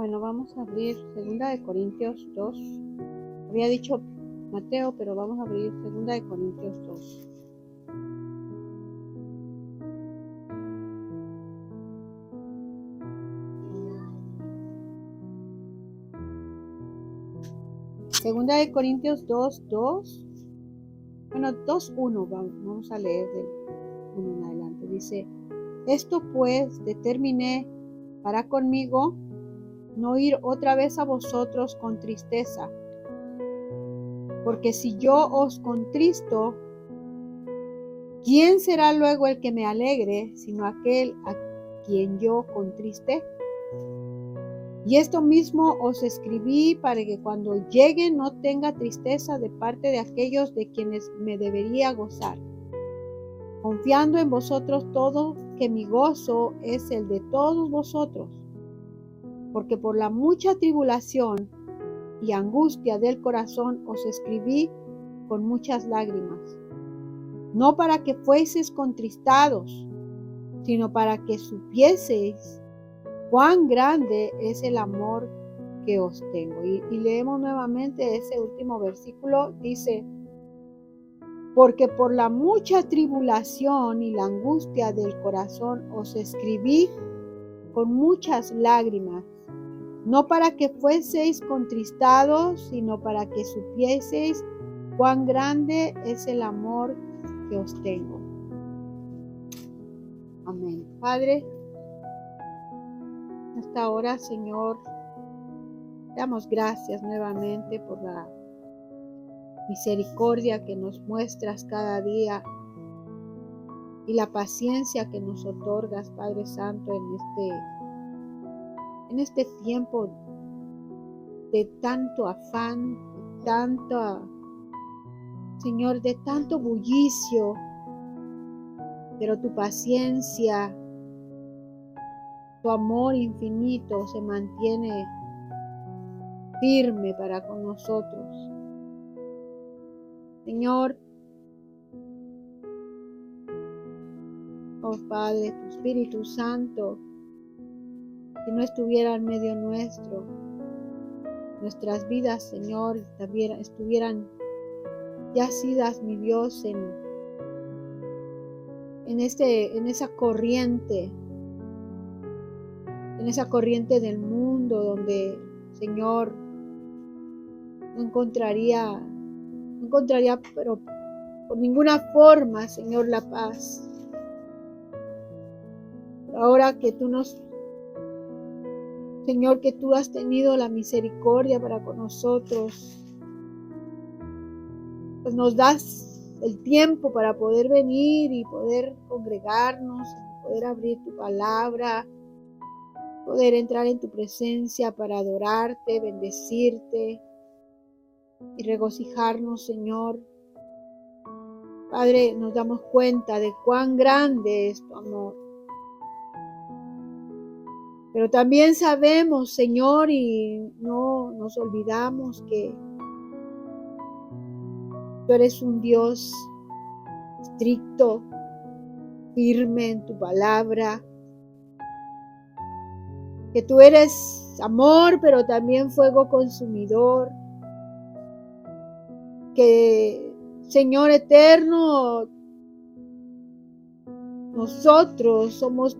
Bueno, vamos a abrir 2 Corintios 2. Había dicho Mateo, pero vamos a abrir 2 Corintios 2. Segunda de Corintios 2:2. Bueno, 2:1 vamos a leer del 1 en adelante. Dice: esto pues determiné para conmigo no ir otra vez a vosotros con tristeza, porque si yo os contristo, ¿quién será luego el que me alegre, sino aquel a quien yo contriste? Y esto mismo os escribí para que cuando llegue no tenga tristeza de parte de aquellos de quienes me debería gozar, confiando en vosotros todo, que mi gozo es el de todos vosotros, porque por la mucha tribulación y angustia del corazón os escribí con muchas lágrimas, no para que fueseis contristados, sino para que supieseis cuán grande es el amor que os tengo. Y leemos nuevamente ese último versículo. Dice: porque por la mucha tribulación y la angustia del corazón os escribí con muchas lágrimas, no para que fueseis contristados, sino para que supieseis cuán grande es el amor que os tengo. Amén. Padre, en esta hora, Señor, damos gracias nuevamente por la misericordia que nos muestras cada día y la paciencia que nos otorgas, Padre Santo, en este tiempo de tanto afán, Señor, de tanto bullicio, pero tu paciencia, tu amor infinito se mantiene firme para con nosotros. Señor, oh Padre, tu Espíritu Santo, si no estuviera en medio nuestro, nuestras vidas, Señor, estuvieran yacidas, mi Dios, en esa corriente del mundo donde, Señor, no encontraría, pero por ninguna forma, Señor, la paz. Ahora que Señor, que tú has tenido la misericordia para con nosotros, pues nos das el tiempo para poder venir y poder congregarnos, poder abrir tu palabra, poder entrar en tu presencia para adorarte, bendecirte y regocijarnos, Señor. Padre, nos damos cuenta de cuán grande es tu amor. Pero también sabemos, Señor, y no nos olvidamos que tú eres un Dios estricto, firme en tu palabra, que tú eres amor, pero también fuego consumidor, que, Señor eterno, nosotros somos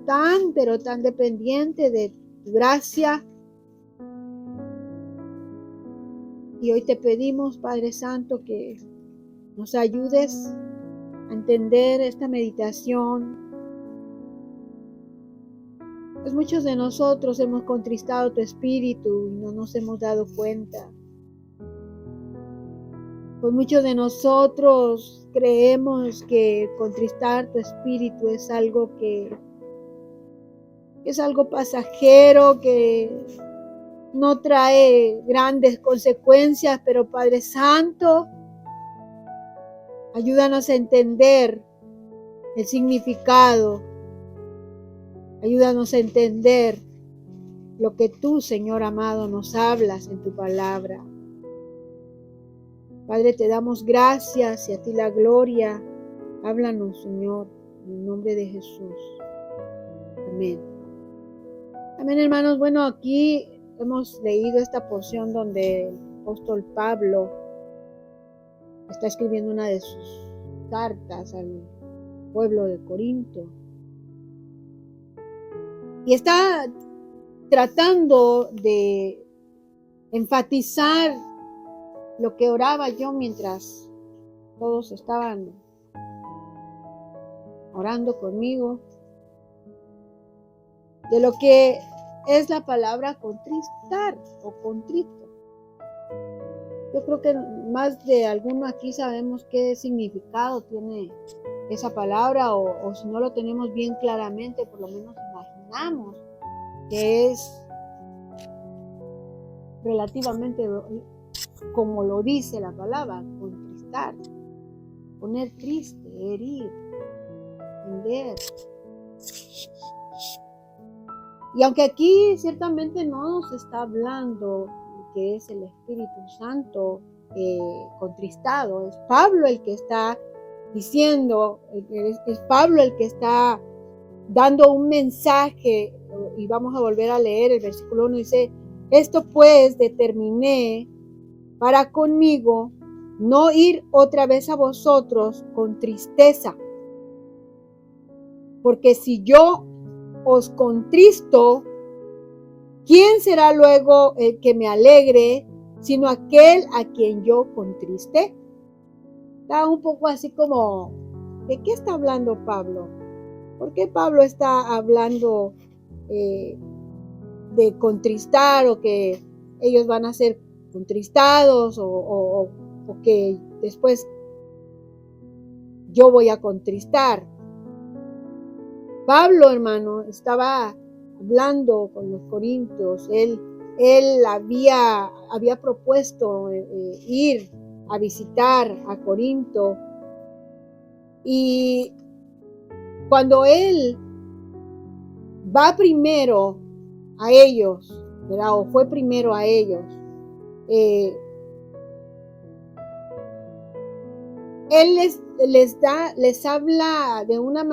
pero tan dependientes de tu gracia. Y hoy te pedimos, Padre Santo, que nos ayudes a entender esta meditación. Pues muchos de nosotros hemos contristado tu espíritu y no nos hemos dado cuenta. Pues muchos de nosotros creemos que contristar tu espíritu es algo pasajero, que no trae grandes consecuencias, pero Padre Santo, ayúdanos a entender el significado. Ayúdanos a entender lo que tú, Señor amado, nos hablas en tu palabra. Padre, te damos gracias y a ti la gloria. Háblanos, Señor, en el nombre de Jesús. Amén. Amén, hermanos. Bueno, aquí hemos leído esta porción donde el apóstol Pablo está escribiendo una de sus cartas al pueblo de Corinto. Y está tratando de enfatizar lo que oraba yo mientras todos estaban orando conmigo, de lo que es la palabra contristar o contrito. Yo creo que más de alguno aquí sabemos qué significado tiene esa palabra, o si no lo tenemos bien claramente, por lo menos imaginamos que es relativamente como lo dice la palabra, contristar, poner triste, herir, ofender. Y aunque aquí ciertamente no nos está hablando que es el Espíritu Santo contristado, es Pablo el que está diciendo, es Pablo el que está dando un mensaje, y vamos a volver a leer el versículo 1, dice: esto pues determiné para conmigo no ir otra vez a vosotros con tristeza, porque si yo os contristo, ¿quién será luego el que me alegre, sino aquel a quien yo contristé? Está un poco así como, ¿de qué está hablando Pablo? ¿Por qué Pablo está hablando de contristar, o que ellos van a ser contristados, o que después yo voy a contristar? Pablo, hermano, estaba hablando con los corintios. Él había propuesto ir a visitar a Corinto, y cuando él va primero a ellos, ¿verdad? O fue primero a ellos, él les habla de una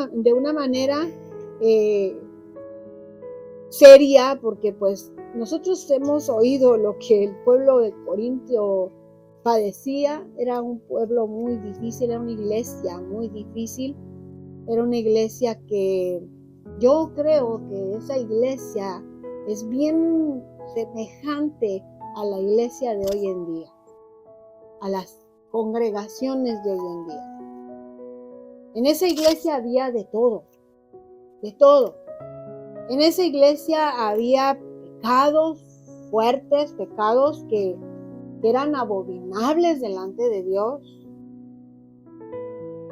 manera seria, porque pues nosotros hemos oído lo que el pueblo de Corinto padecía. Era un pueblo muy difícil, era una iglesia muy difícil, era una iglesia que yo creo que esa iglesia es bien semejante a la iglesia de hoy en día, a las congregaciones de hoy en día. En esa iglesia había de todo, de todo. En esa iglesia había pecados fuertes, pecados que eran abominables delante de Dios,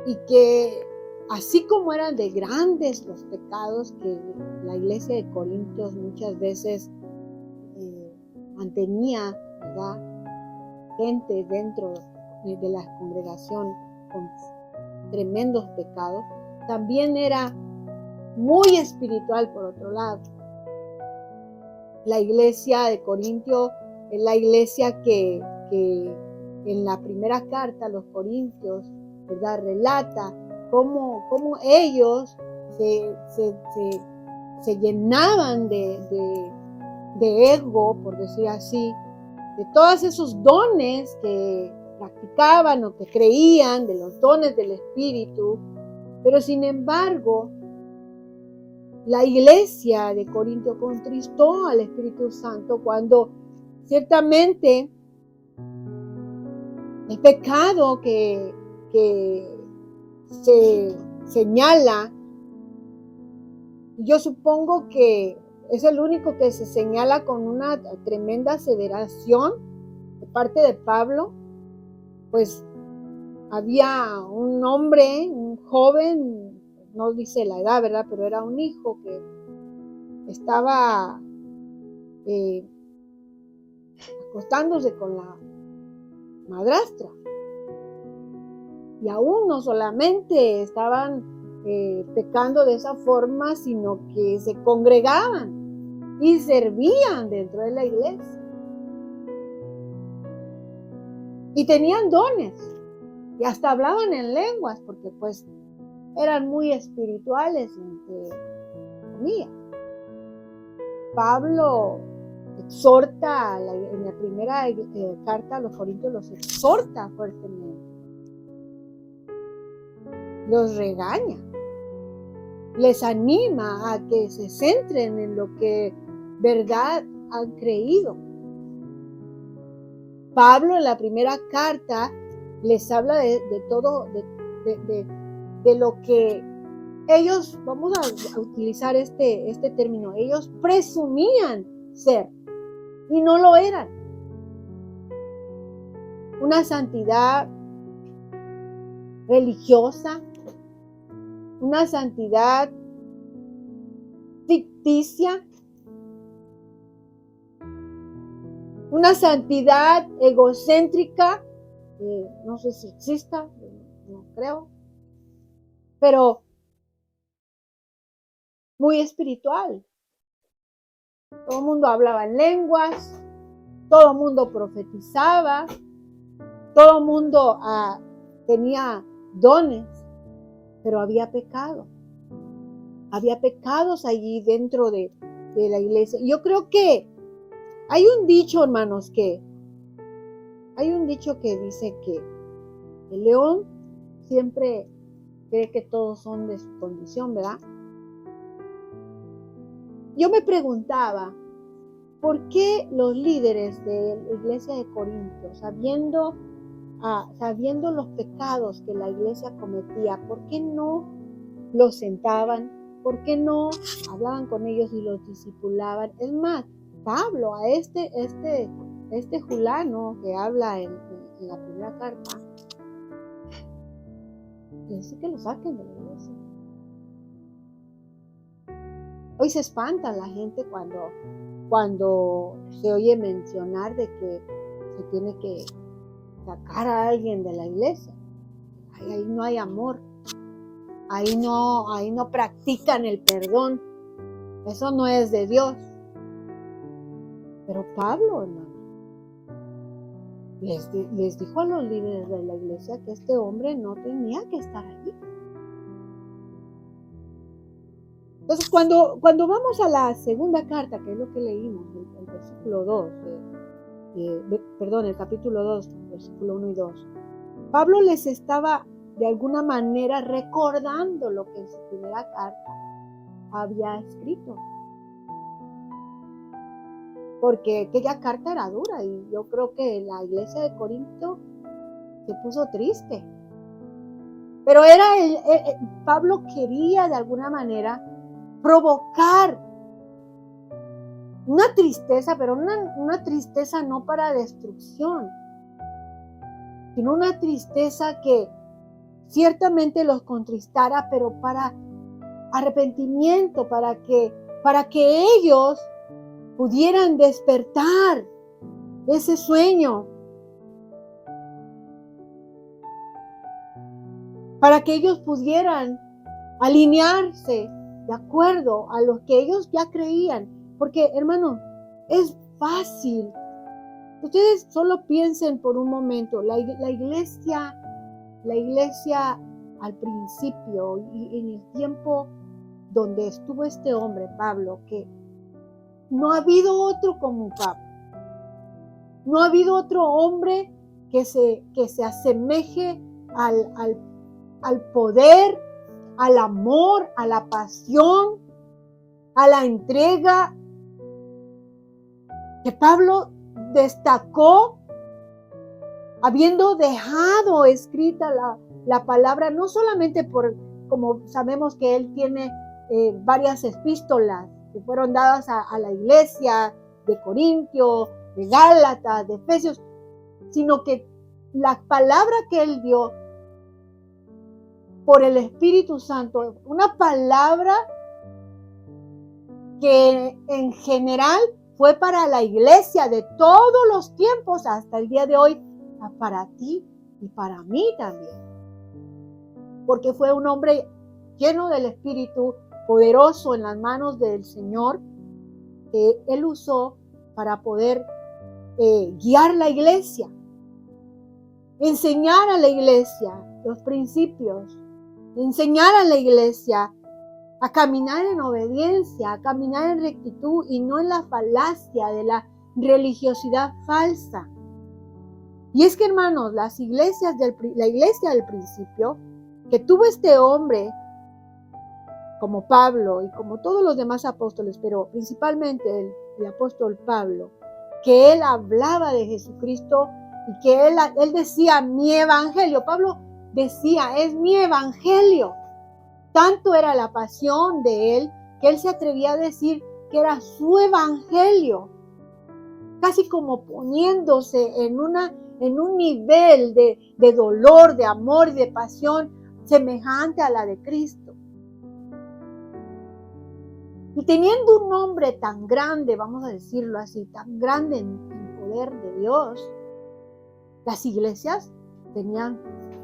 y que así como eran de grandes los pecados que la iglesia de Corintios muchas veces mantenía, ¿verdad?, gente dentro de la congregación con tremendos pecados, también era muy espiritual por otro lado. La iglesia de Corintio es la iglesia que en la primera carta a los Corintios, ¿verdad?, relata cómo ellos se llenaban de ego, por decir así, de todos esos dones que practicaban o que creían, de los dones del Espíritu. Pero sin embargo, la iglesia de Corinto contristó al Espíritu Santo cuando ciertamente el pecado que se señala, yo supongo que es el único que se señala con una tremenda aseveración de parte de Pablo, pues había un hombre, un joven, no dice la edad, ¿verdad?, pero era un hijo que estaba acostándose con la madrastra. Y aún no solamente estaban pecando de esa forma, sino que se congregaban y servían dentro de la iglesia. Y tenían dones, y hasta hablaban en lenguas, porque pues eran muy espirituales, entre comillas. Pablo exhorta, en la primera carta a los Corintios los exhorta fuertemente, los regaña, les anima a que se centren en lo que verdad han creído. Pablo en la primera carta les habla de todo, de lo que ellos, vamos a utilizar este término, ellos presumían ser y no lo eran. Una santidad religiosa, una santidad ficticia, una santidad egocéntrica, no sé si exista, no creo, pero muy espiritual. Todo el mundo hablaba en lenguas, todo el mundo profetizaba, todo el mundo tenía dones, pero había pecado. Había pecados allí dentro de la iglesia. Yo creo que hay un dicho, hermanos, que dice que el león siempre cree que todos son de su condición, ¿verdad? Yo me preguntaba, ¿por qué los líderes de la iglesia de Corinto, sabiendo los pecados que la iglesia cometía, por qué no los sentaban? ¿Por qué no hablaban con ellos y los discipulaban? Es más, Pablo, a este fulano que habla en la primera carta, le dice que lo saquen de la iglesia. Hoy se espanta la gente cuando se oye mencionar de que se tiene que sacar a alguien de la iglesia. Ahí no hay amor. Ahí no practican el perdón. Eso no es de Dios. Pero Pablo, hermano, les dijo a los líderes de la iglesia que este hombre no tenía que estar allí. Entonces, cuando vamos a la segunda carta, que es lo que leímos, el versículo 2, el capítulo 2, versículo 1 y 2, Pablo les estaba de alguna manera recordando lo que en su primera carta había escrito. Porque aquella carta era dura y yo creo que la iglesia de Corinto se puso triste. Pero Pablo quería de alguna manera provocar una tristeza, pero una tristeza no para destrucción, sino una tristeza que ciertamente los contristara, pero para arrepentimiento, para que ellos pudieran despertar de ese sueño, para que ellos pudieran alinearse de acuerdo a lo que ellos ya creían. Porque, hermano, es fácil. Ustedes solo piensen por un momento, la iglesia al principio y en el tiempo donde estuvo este hombre, Pablo, que no ha habido otro como Pablo. No ha habido otro hombre que se asemeje al poder, al amor, a la pasión, a la entrega, que Pablo destacó, habiendo dejado escrita la palabra, no solamente como sabemos que él tiene varias epístolas que fueron dadas a la iglesia de Corintio, de Gálatas, de Efesios, sino que la palabra que él dio por el Espíritu Santo, una palabra que en general fue para la iglesia de todos los tiempos hasta el día de hoy, para ti y para mí también. Porque fue un hombre lleno del Espíritu, poderoso en las manos del Señor, que él usó para poder guiar la iglesia, enseñar a la iglesia los principios, enseñar a la iglesia a caminar en obediencia, a caminar en rectitud y no en la falacia de la religiosidad falsa. Y es que, hermanos, la iglesia del principio, que tuvo este hombre como Pablo y como todos los demás apóstoles, pero principalmente el apóstol Pablo, que él hablaba de Jesucristo y que él decía, mi evangelio. Pablo decía, es mi evangelio. Tanto era la pasión de él que él se atrevía a decir que era su evangelio, casi como poniéndose en un nivel de dolor, de amor y de pasión semejante a la de Cristo. Y teniendo un hombre tan grande, vamos a decirlo así, tan grande en poder de Dios, las iglesias tenían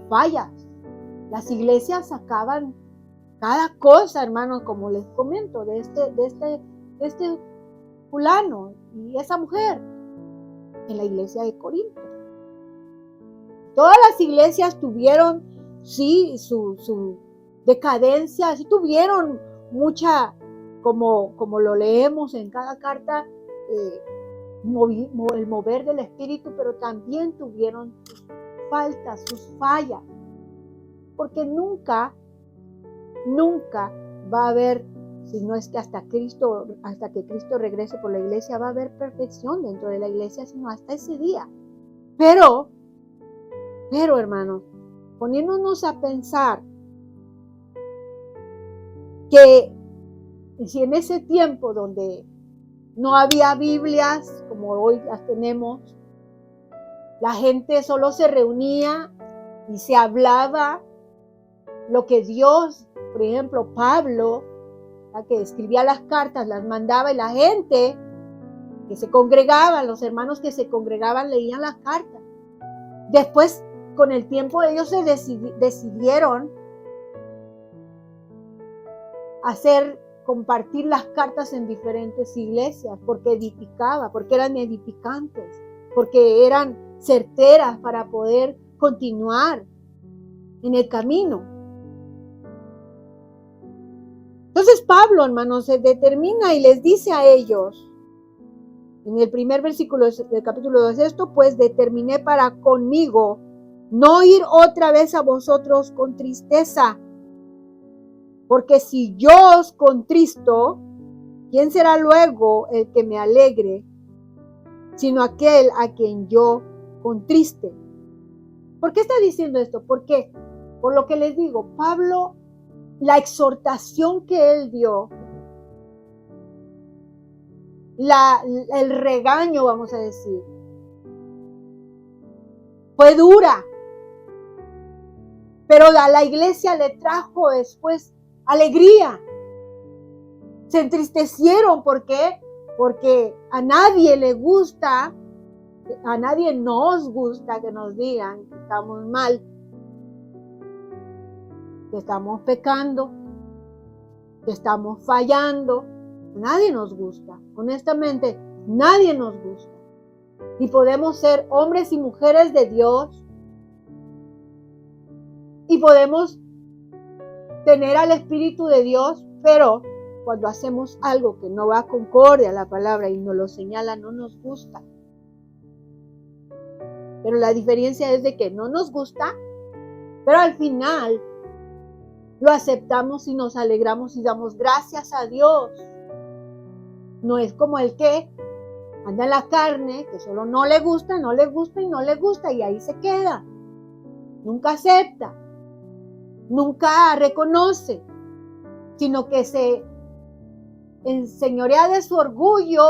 fallas. Las iglesias sacaban cada cosa, hermanos, como les comento, de este fulano y esa mujer en la iglesia de Corinto. Todas las iglesias tuvieron, sí, su decadencia, sí tuvieron mucha, como lo leemos en cada carta, el mover del espíritu, pero también tuvieron sus faltas, sus fallas, porque nunca va a haber, si no es que hasta que Cristo regrese por la iglesia, va a haber perfección dentro de la iglesia, sino hasta ese día. Pero, hermanos, poniéndonos a pensar que si en ese tiempo donde no había Biblias como hoy las tenemos, la gente solo se reunía y se hablaba lo que Dios, por ejemplo, Pablo, que escribía las cartas, las mandaba, y la gente que se congregaba, los hermanos que se congregaban leían las cartas. Después, con el tiempo, ellos se decidieron compartir las cartas en diferentes iglesias, porque edificaba, porque eran edificantes, porque eran certeras para poder continuar en el camino. Entonces Pablo, hermanos, se determina y les dice a ellos, en el primer versículo del capítulo 2, esto pues determiné para conmigo no ir otra vez a vosotros con tristeza, porque si yo os contristo, ¿quién será luego el que me alegre, sino aquel a quien yo contriste? ¿Por qué está diciendo esto? Porque, por lo que les digo, Pablo, la exhortación que él dio, el regaño, vamos a decir, fue dura, pero a la iglesia le trajo después alegría. Se entristecieron, ¿por qué? Porque a nadie le gusta, a nadie nos gusta que nos digan que estamos mal, que estamos pecando, que estamos fallando. A nadie nos gusta, honestamente, nadie nos gusta. Y podemos ser hombres y mujeres de Dios y podemos tener al Espíritu de Dios, pero cuando hacemos algo que no va concorde a la palabra y nos lo señala, no nos gusta. Pero la diferencia es de que no nos gusta, pero al final lo aceptamos y nos alegramos y damos gracias a Dios. No es como el que anda en la carne, que solo no le gusta y ahí se queda. Nunca acepta, nunca reconoce, sino que se enseñorea de su orgullo,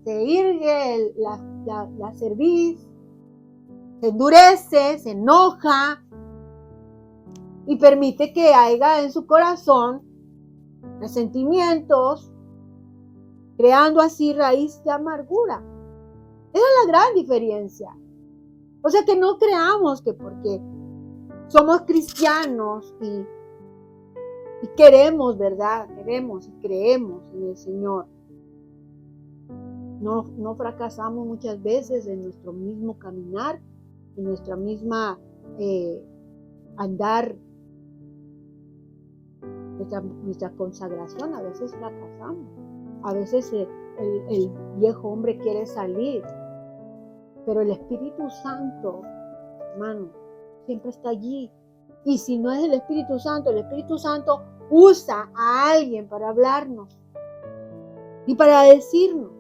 se irgue la cerviz, se endurece, se enoja y permite que haya en su corazón resentimientos, creando así raíz de amargura. Esa es la gran diferencia. O sea, que no creamos que porque somos cristianos y queremos, ¿verdad? Queremos y creemos en el Señor. No fracasamos muchas veces en nuestro mismo caminar, en nuestra misma andar nuestra consagración, a veces fracasamos. A veces el viejo hombre quiere salir, pero el Espíritu Santo, hermano, siempre está allí. Y si no es el Espíritu Santo usa a alguien para hablarnos y para decirnos.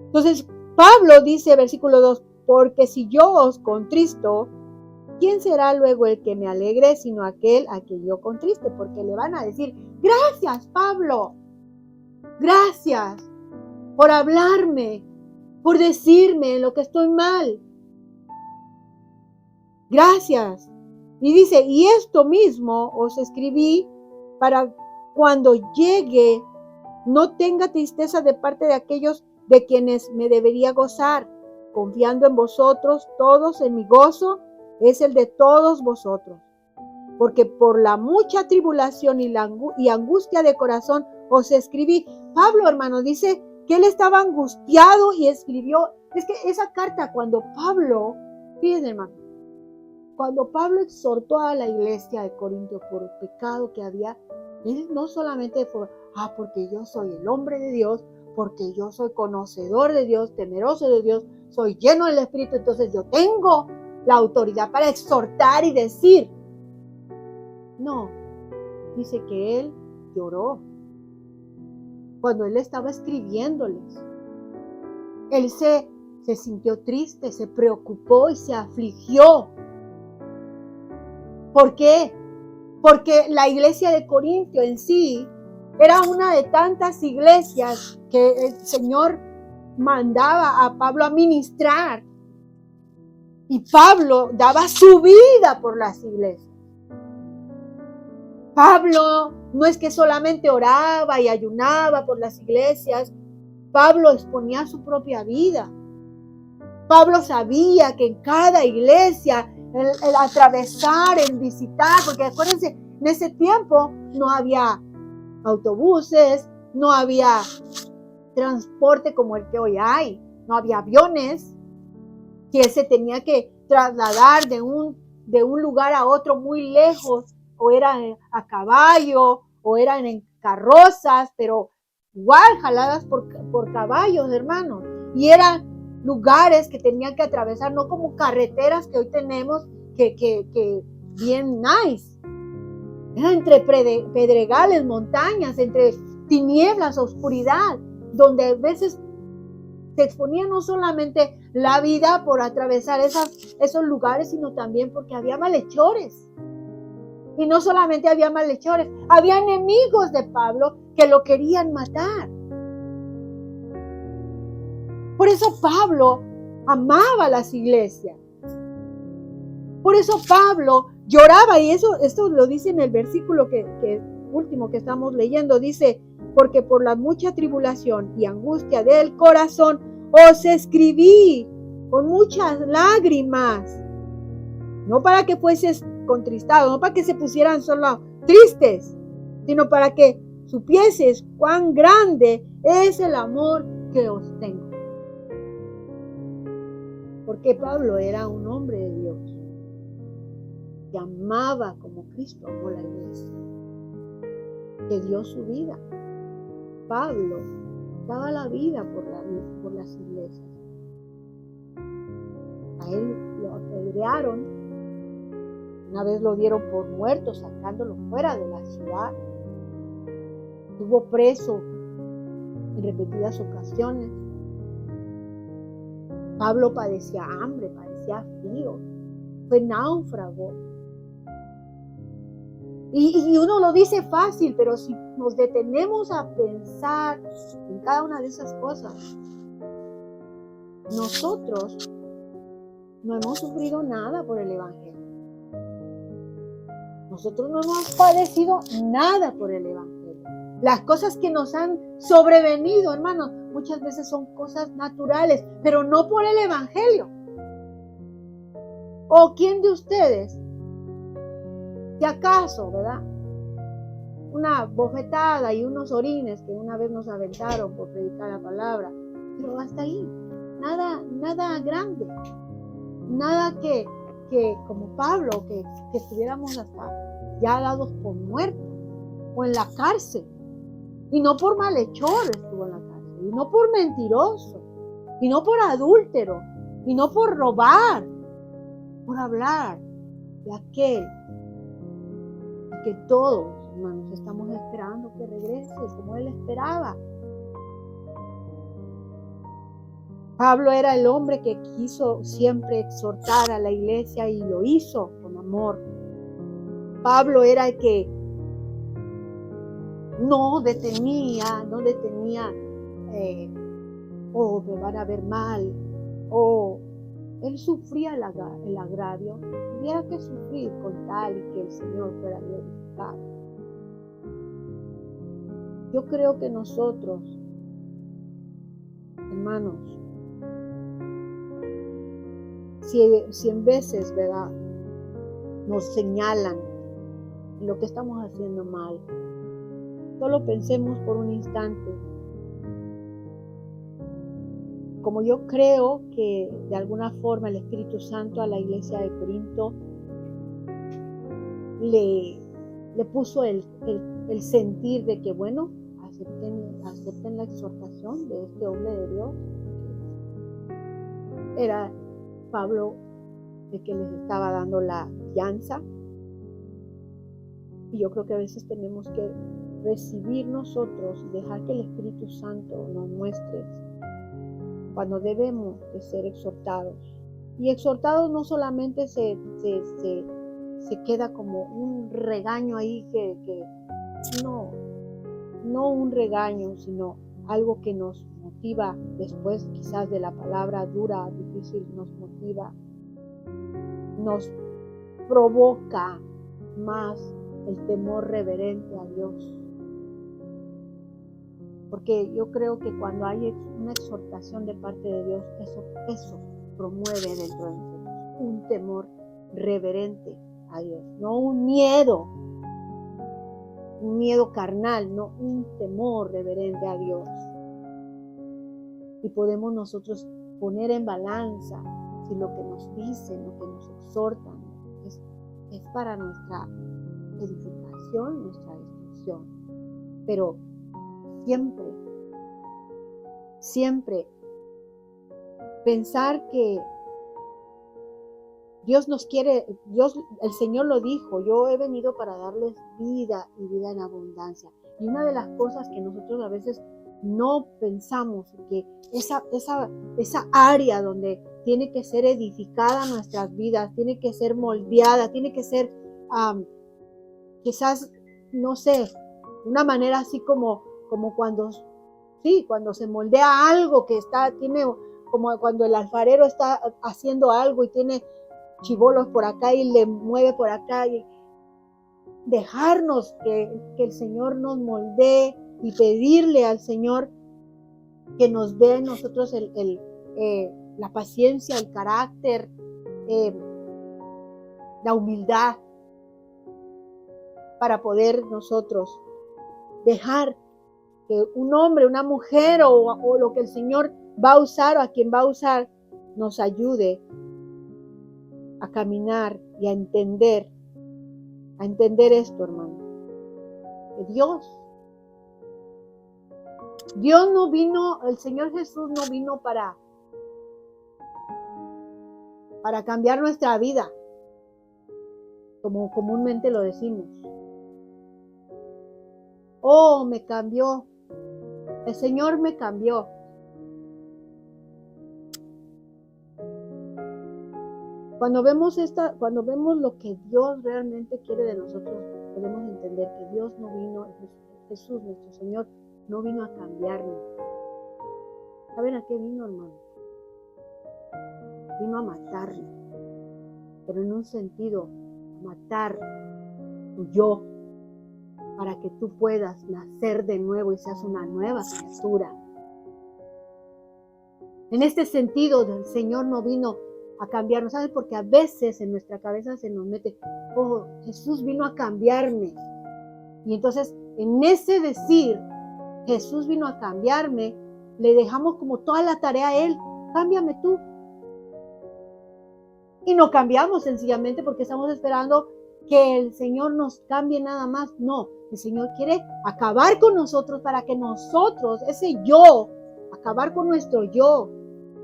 Entonces, Pablo dice, versículo 2, porque si yo os contristo, ¿quién será luego el que me alegre sino aquel a quien yo contriste? Porque le van a decir, gracias, Pablo, gracias por hablarme, por decirme en lo que estoy mal. Gracias. Y dice, y esto mismo os escribí para cuando llegue no tenga tristeza de parte de aquellos de quienes me debería gozar, confiando en vosotros todos, en mi gozo es el de todos vosotros. Porque por la mucha tribulación y angustia de corazón os escribí. Pablo, hermano, dice que él estaba angustiado y escribió. Es que esa carta, cuando Pablo, fíjense, hermano, cuando Pablo exhortó a la iglesia de Corinto por el pecado que había, él no solamente fue, porque yo soy el hombre de Dios, porque yo soy conocedor de Dios, temeroso de Dios, soy lleno del Espíritu, entonces yo tengo la autoridad para exhortar y decir. No, dice que él lloró cuando él estaba escribiéndoles. Él se sintió triste, se preocupó y se afligió. ¿Por qué? Porque la iglesia de Corinto en sí era una de tantas iglesias que el Señor mandaba a Pablo a ministrar. Y Pablo daba su vida por las iglesias. Pablo no es que solamente oraba y ayunaba por las iglesias. Pablo exponía su propia vida. Pablo sabía que en cada iglesia, el atravesar, el visitar, porque acuérdense, en ese tiempo no había autobuses, no había transporte como el que hoy hay, no había aviones, que él se tenía que trasladar de un lugar a otro muy lejos, o era a caballo, o eran en carrozas, pero igual jaladas por caballos, hermanos, y eran lugares que tenían que atravesar, no como carreteras que hoy tenemos, que bien nice. Era entre pedregales, montañas, entre tinieblas, oscuridad, donde a veces se exponía no solamente la vida por atravesar esos lugares, sino también porque había malhechores. Y no solamente había malhechores, había enemigos de Pablo que lo querían matar. Por eso Pablo amaba las iglesias. Por eso Pablo lloraba, y esto lo dice en el versículo que último que estamos leyendo, dice, porque por la mucha tribulación y angustia del corazón os escribí con muchas lágrimas, no para que fueses contristados, no para que se pusieran solo tristes, sino para que supieses cuán grande es el amor que os tengo. Porque Pablo era un hombre de Dios, que amaba como Cristo amó la iglesia, que dio su vida. Pablo daba la vida por las iglesias. A él lo apedrearon, una vez lo dieron por muerto, sacándolo fuera de la ciudad. Estuvo preso en repetidas ocasiones. Pablo padecía hambre, padecía frío, fue náufrago. Y uno lo dice fácil, pero si nos detenemos a pensar en cada una de esas cosas, nosotros no hemos sufrido nada por el Evangelio. Nosotros no hemos padecido nada por el Evangelio. Las cosas que nos han sobrevenido, hermanos, muchas veces son cosas naturales, pero no por el Evangelio. ¿O quién de ustedes, si acaso, verdad, una bofetada y unos orines que una vez nos aventaron por predicar la palabra, pero hasta ahí, nada grande, nada que que como Pablo, que estuviéramos hasta ya dados por muertos o en la cárcel. Y no por malhechor estuvo en la cárcel, y no por mentiroso, y no por adúltero, y no por robar, por hablar de aquel que todos, hermanos, estamos esperando que regrese como él esperaba. Pablo era el hombre que quiso siempre exhortar a la iglesia y lo hizo con amor. Pablo era el que no detenía, me van a ver mal, o él sufría el agravio, tuviera que sufrir con tal y que el Señor fuera glorificado. Yo creo que nosotros, hermanos, si en veces, ¿verdad?, nos señalan lo que estamos haciendo mal, solo pensemos por un instante. Como yo creo que de alguna forma el Espíritu Santo a la iglesia de Corinto le puso el sentir de que, bueno, acepten la exhortación de este hombre de Dios. Era Pablo el que les estaba dando la guianza. Y yo creo que a veces tenemos que recibir nosotros y dejar que el Espíritu Santo nos muestre cuando debemos de ser exhortados. Y exhortados no solamente se queda como un regaño ahí que no un regaño, sino algo que nos motiva después quizás de la palabra dura, difícil, nos motiva, nos provoca más el temor reverente a Dios. Porque yo creo que cuando hay una exhortación de parte de Dios, eso promueve dentro de nosotros un temor reverente a Dios, no un miedo carnal, no un temor reverente a Dios. Y podemos nosotros poner en balanza si lo que nos dicen, lo que nos exhortan es para nuestra edificación, nuestra destrucción. Pero siempre pensar que Dios nos quiere, el Señor lo dijo, yo he venido para darles vida y vida en abundancia. Y una de las cosas que nosotros a veces no pensamos, que esa área donde tiene que ser edificada nuestras vidas, tiene que ser moldeada, tiene que ser quizás, no sé, una manera así como cuando se moldea algo que tiene, como cuando el alfarero está haciendo algo y tiene chibolos por acá y le mueve por acá, y dejarnos que el Señor nos moldee y pedirle al Señor que nos dé en nosotros la paciencia, el carácter, la humildad para poder nosotros dejar que un hombre, una mujer o lo que el Señor va a usar o a quien va a usar nos ayude a caminar y a entender esto, hermano. Que Dios no vino, el Señor Jesús no vino para cambiar nuestra vida, como comúnmente lo decimos. Oh, me cambió. El Señor me cambió. Cuando vemos lo que Dios realmente quiere de nosotros, podemos entender que Dios no vino, Jesús, nuestro Señor, no vino a cambiarnos. ¿Saben a qué vino, hermano? Vino a matarnos, pero en un sentido, matar tu yo, para que tú puedas nacer de nuevo y seas una nueva criatura. En este sentido, el Señor no vino a cambiarnos, ¿sabes? Porque a veces en nuestra cabeza se nos mete, oh, Jesús vino a cambiarme. Y entonces, en ese decir, Jesús vino a cambiarme, le dejamos como toda la tarea a Él. Cámbiame tú. Y no cambiamos sencillamente porque estamos esperando que el Señor nos cambie nada más. No, el Señor quiere acabar con nosotros para que nosotros, ese yo, acabar con nuestro yo,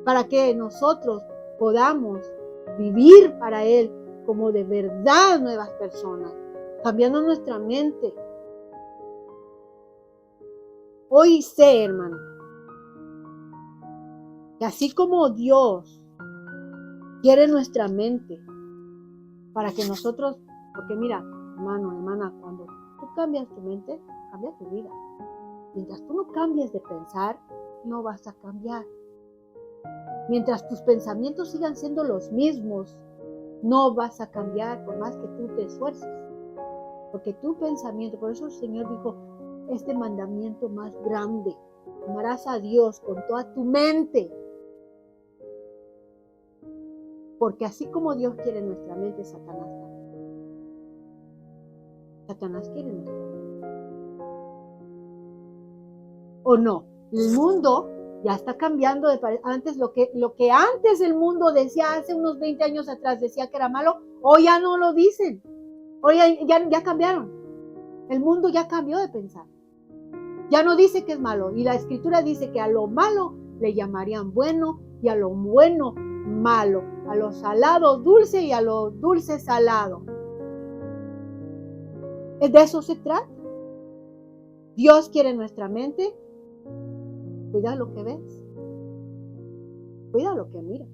para que nosotros podamos vivir para Él como de verdad nuevas personas, cambiando nuestra mente. Hoy sé, hermano, que así como Dios quiere nuestra mente para que nosotros, porque mira, hermano, hermana, cuando tú cambias tu mente, cambia tu vida. Mientras tú no cambies de pensar, no vas a cambiar. Mientras tus pensamientos sigan siendo los mismos, no vas a cambiar por más que tú te esfuerces. Porque tu pensamiento, por eso el Señor dijo, este mandamiento más grande, amarás a Dios con toda tu mente. Porque así como Dios quiere nuestra mente, Satanás también. Satanás quiere nuestra mente. ¿O no? El mundo ya está cambiando de antes lo que antes el mundo decía hace unos 20 años atrás decía que era malo, hoy ya no lo dicen. Hoy ya cambiaron. El mundo ya cambió de pensar. Ya no dice que es malo. Y la Escritura dice que a lo malo le llamarían bueno y a lo bueno malo. A lo salado dulce y a lo dulce salado. De eso se trata. Dios quiere nuestra mente. Cuida lo que ves. Cuida lo que miras.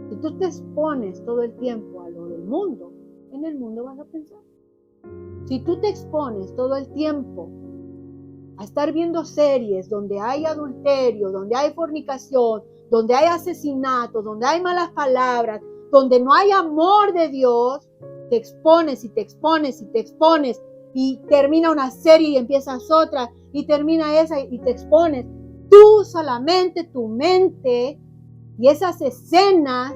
Si tú te expones todo el tiempo a lo del mundo, en el mundo vas a pensar. Si tú te expones todo el tiempo a estar viendo series donde hay adulterio, donde hay fornicación, donde hay asesinato, donde hay malas palabras, donde no hay amor de Dios, te expones y te expones y te expones y termina una serie y empiezas otra y termina esa y te expones. Tú solamente tu mente y esas escenas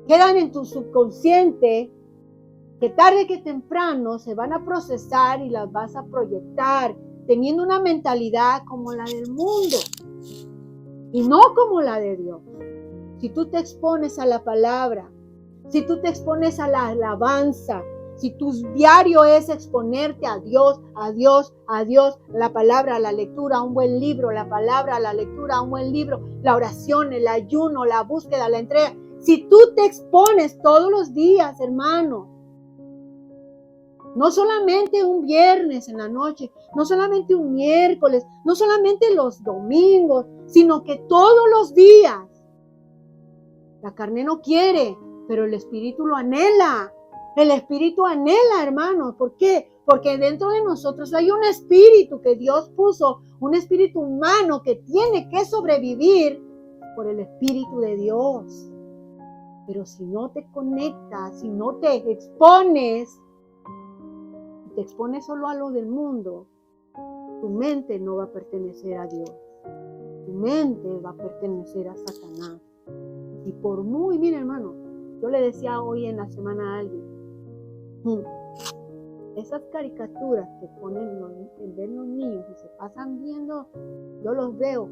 quedan en tu subconsciente que tarde que temprano se van a procesar y las vas a proyectar teniendo una mentalidad como la del mundo y no como la de Dios. Si tú te expones a la palabra, si tú te expones a la alabanza, si tu diario es exponerte a Dios, a Dios, a Dios, la palabra, la lectura, un buen libro, la palabra, la lectura, un buen libro, la oración, el ayuno, la búsqueda, la entrega. Si tú te expones todos los días, hermano, no solamente un viernes en la noche, no solamente un miércoles, no solamente los domingos, sino que todos los días. La carne no quiere, pero el espíritu lo anhela. El espíritu anhela, hermano. ¿Por qué? Porque dentro de nosotros hay un espíritu que Dios puso, un espíritu humano que tiene que sobrevivir por el espíritu de Dios. Pero si no te conectas, si no te expones solo a lo del mundo, tu mente no va a pertenecer a Dios. Tu mente va a pertenecer a Satanás. Y por muy, mira hermano, yo le decía hoy en la semana a alguien, esas caricaturas que ponen ven los niños y se pasan viendo, yo los veo.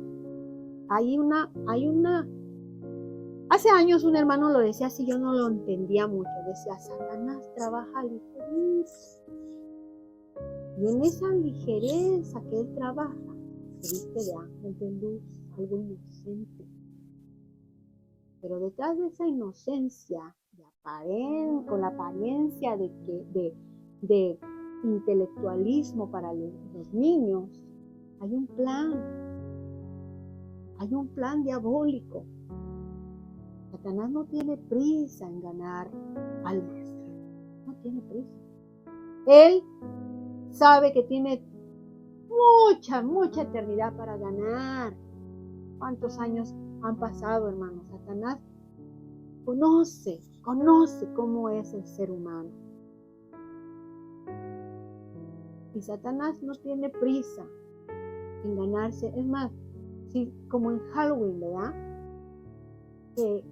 Hace años un hermano lo decía así, yo no lo entendía mucho. Decía, Satanás trabaja ligerito. Y en esa ligereza que él trabaja, se viste de ángel de luz, algo inocente. Pero detrás de esa inocencia, con la apariencia de intelectualismo para los niños, hay un plan diabólico. Satanás no tiene prisa en ganar almas, no tiene prisa. Él sabe que tiene mucha eternidad para ganar. ¿Cuántos años han pasado, hermano? Satanás conoce cómo es el ser humano. Y Satanás no tiene prisa en ganarse. Es más, como en Halloween, ¿verdad? Que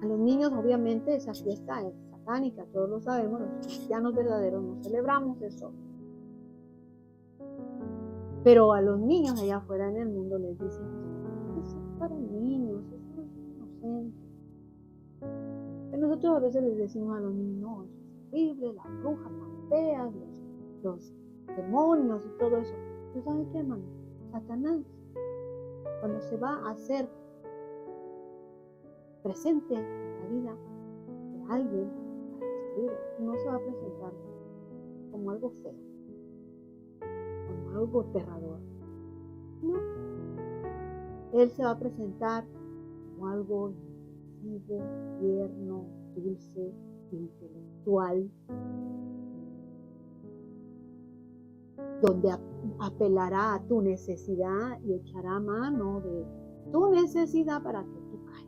a los niños, obviamente, esa fiesta es satánica, todos lo sabemos, los cristianos verdaderos no celebramos eso. Pero a los niños allá afuera en el mundo les dicen, eso es para niños, eso es inocente. Nosotros a veces les decimos a los niños, no, eso es horrible, las brujas tan feas, los demonios y todo eso. ¿Pero saben qué, hermano? Satanás, cuando se va a hacer presente en la vida de alguien para destruirlo, no se va a presentar como algo feo, como algo aterrador. No, él se va a presentar como algo inofensivo, tierno, dulce, intelectual, donde apelará a tu necesidad y echará mano de tu necesidad para que tú caigas.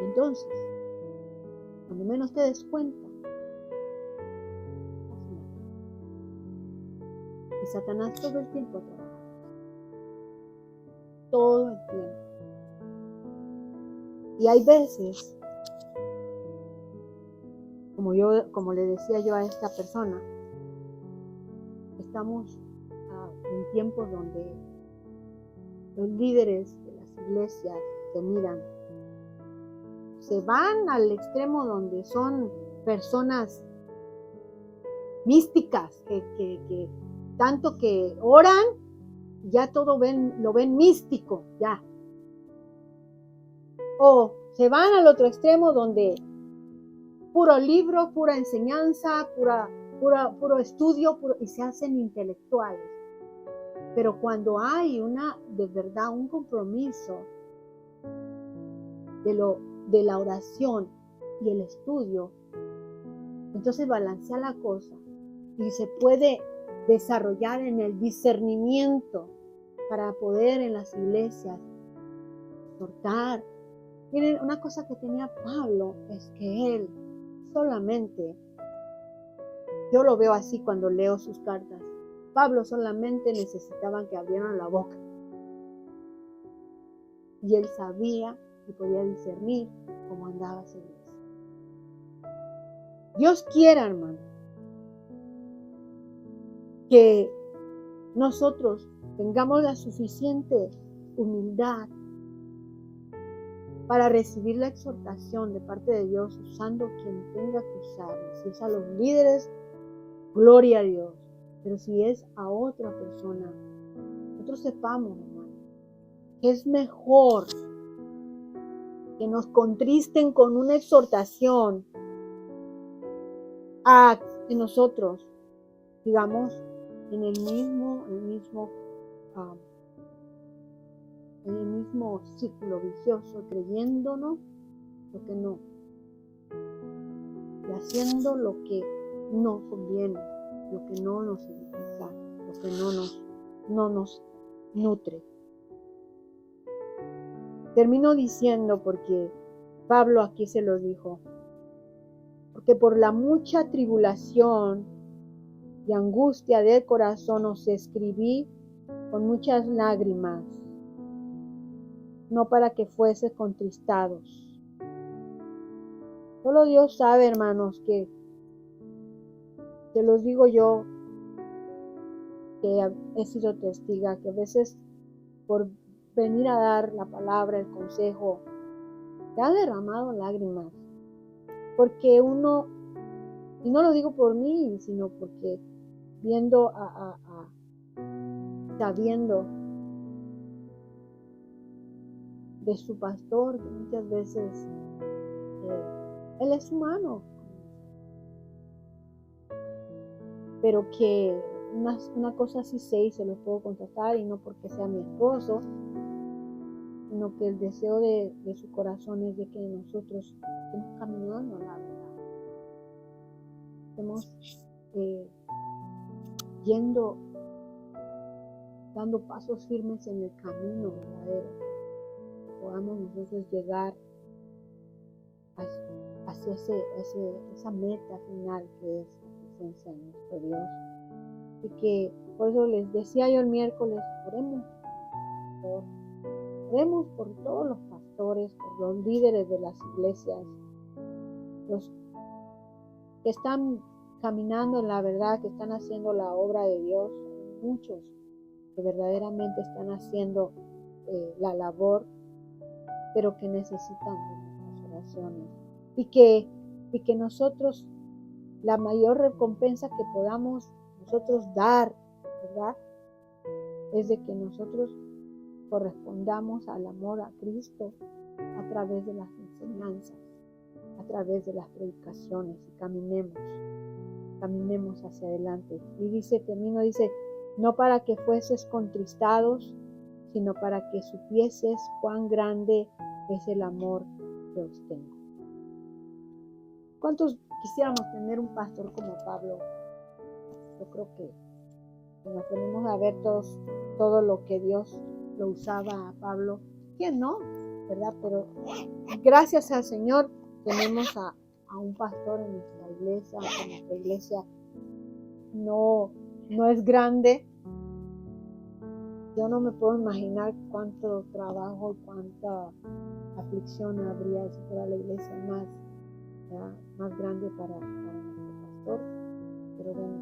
Entonces, cuando menos te des cuenta, y Satanás todo el tiempo trabaja. Todo el tiempo. Y hay veces, como le decía yo a esta persona, estamos en tiempos donde los líderes de las iglesias se miran, se van al extremo donde son personas místicas que tanto que oran, ya todo lo ven místico, ya. O se van al otro extremo donde puro libro, pura enseñanza, puro estudio, y se hacen intelectuales. Pero cuando hay de verdad un compromiso de la oración y el estudio, entonces balancea la cosa y se puede desarrollar en el discernimiento para poder en las iglesias exhortar. Miren, una cosa que tenía Pablo es que él solamente, yo lo veo así cuando leo sus cartas, Pablo solamente necesitaban que abrieran la boca. Y él sabía y podía discernir cómo andaba su iglesia. Dios quiera, hermano, que nosotros tengamos la suficiente humildad para recibir la exhortación de parte de Dios usando quien tenga que usar. Si es a los líderes, gloria a Dios. Pero si es a otra persona, nosotros sepamos, hermano, que es mejor que nos contristen con una exhortación a que nosotros, digamos, en el mismo círculo vicioso, creyéndonos lo que no, y haciendo lo que no conviene, lo que no nos edifica, lo que no nos nutre. Termino diciendo, porque Pablo aquí se lo dijo, porque por la mucha tribulación y angustia del corazón os escribí con muchas lágrimas, no para que fuese contristados. Solo Dios sabe, hermanos, que te los digo yo, que he sido testiga, que a veces por venir a dar la palabra, el consejo, te ha derramado lágrimas. Porque uno, y no lo digo por mí, sino porque sabiendo de su pastor, que muchas veces él es humano, pero que una cosa sí sé y se lo puedo contestar, y no porque sea mi esposo, sino que el deseo de su corazón es de que nosotros estemos caminando a la verdad, estemos dando pasos firmes en el camino verdadero, que podamos nosotros llegar hacia esa meta final que es la presencia de nuestro Dios. Y que por eso les decía yo el miércoles, oremos por todos los pastores, por los líderes de las iglesias, los que están caminando en la verdad, que están haciendo la obra de Dios, muchos que verdaderamente están haciendo la labor pero que necesitan de nuestras oraciones. Y que nosotros, la mayor recompensa que podamos nosotros dar, ¿verdad? Es de que nosotros correspondamos al amor a Cristo a través de las enseñanzas, a través de las predicaciones, y caminemos hacia adelante. Y dice, no para que fueses contristados, sino para que supieses cuán grande es el amor que os tengo. ¿Cuántos quisiéramos tener un pastor como Pablo? Yo creo que nos ponemos a ver todo lo que Dios lo usaba a Pablo. ¿Quién no? ¿Verdad? Pero gracias al Señor tenemos a un pastor en nuestra iglesia, aunque nuestra iglesia no es grande. Yo no me puedo imaginar cuánto trabajo y cuánta aflicción habría si fuera la iglesia más grande para nuestro pastor. Pero bueno,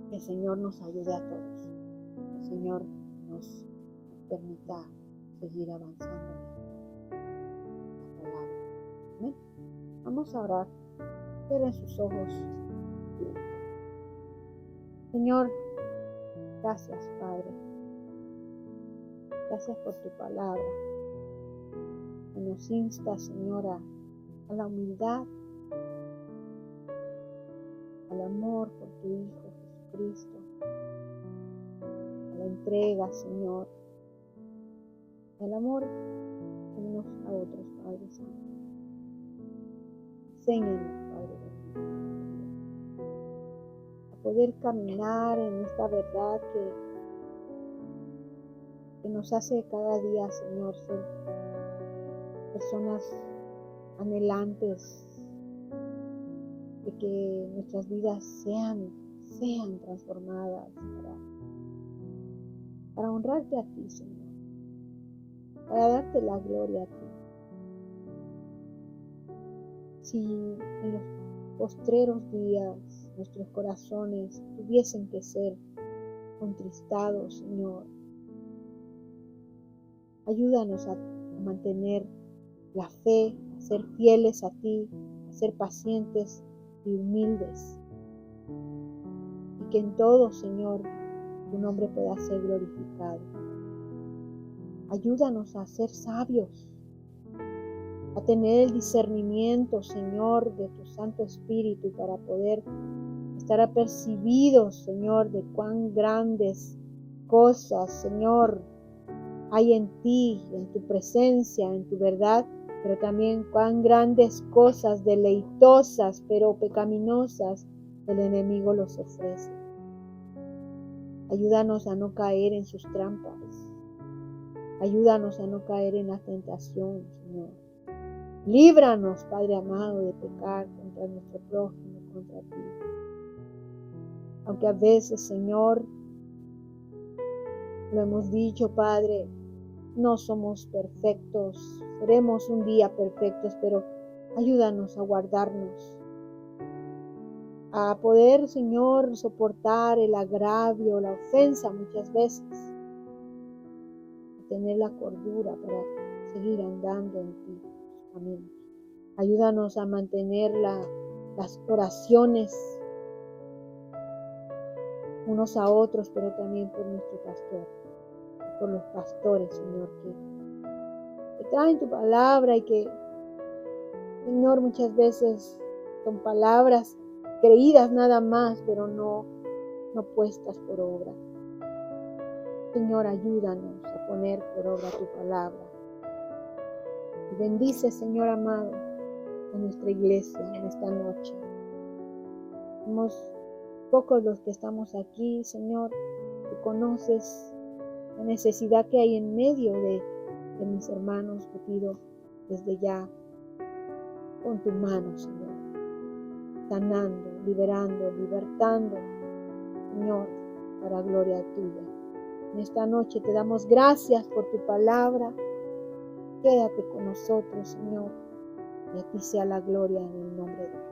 que el Señor nos ayude a todos. Que el Señor nos permita seguir avanzando en la palabra. ¿Amén? Vamos a orar. Cierren sus ojos. Señor, gracias, Padre. Gracias por tu palabra, que nos insta, Señor, a la humildad, al amor por tu Hijo Jesucristo, a la entrega, Señor, al amor unos a otros, Padre Santo. Enséñanos, Padre bendito, a poder caminar en esta verdad que nos hace cada día, Señor, ser personas anhelantes de que nuestras vidas sean transformadas para honrarte a ti, Señor, para darte la gloria a ti. Si en los postreros días nuestros corazones tuviesen que ser contristados, Señor, ayúdanos a mantener la fe, a ser fieles a ti, a ser pacientes y humildes. Y que en todo, Señor, tu nombre pueda ser glorificado. Ayúdanos a ser sabios, a tener el discernimiento, Señor, de tu Santo Espíritu para poder estar apercibidos, Señor, de cuán grandes cosas, Señor, hay en ti, en tu presencia, en tu verdad, pero también cuán grandes cosas deleitosas, pero pecaminosas, el enemigo los ofrece. Ayúdanos a no caer en sus trampas. Ayúdanos a no caer en la tentación, Señor. Líbranos, Padre amado, de pecar contra nuestro prójimo, contra ti. Aunque a veces, Señor, lo hemos dicho, Padre, no somos perfectos, seremos un día perfectos, pero ayúdanos a guardarnos, a poder, Señor, soportar el agravio, la ofensa muchas veces, a tener la cordura para seguir andando en ti, caminos. Ayúdanos a mantener las oraciones unos a otros, pero también por nuestro pastor, por los pastores, Señor, que traen tu palabra y que, Señor, muchas veces son palabras creídas nada más, pero no puestas por obra. Señor, ayúdanos a poner por obra tu palabra. Y bendice, Señor amado, a nuestra iglesia en esta noche. Somos pocos los que estamos aquí, Señor. Tú conoces la necesidad que hay en medio de mis hermanos. Te pido desde ya, con tu mano, Señor, sanando, liberando, libertando, Señor, para gloria tuya. En esta noche te damos gracias por tu palabra. Quédate con nosotros, Señor, y a ti sea la gloria en el nombre de Jesús.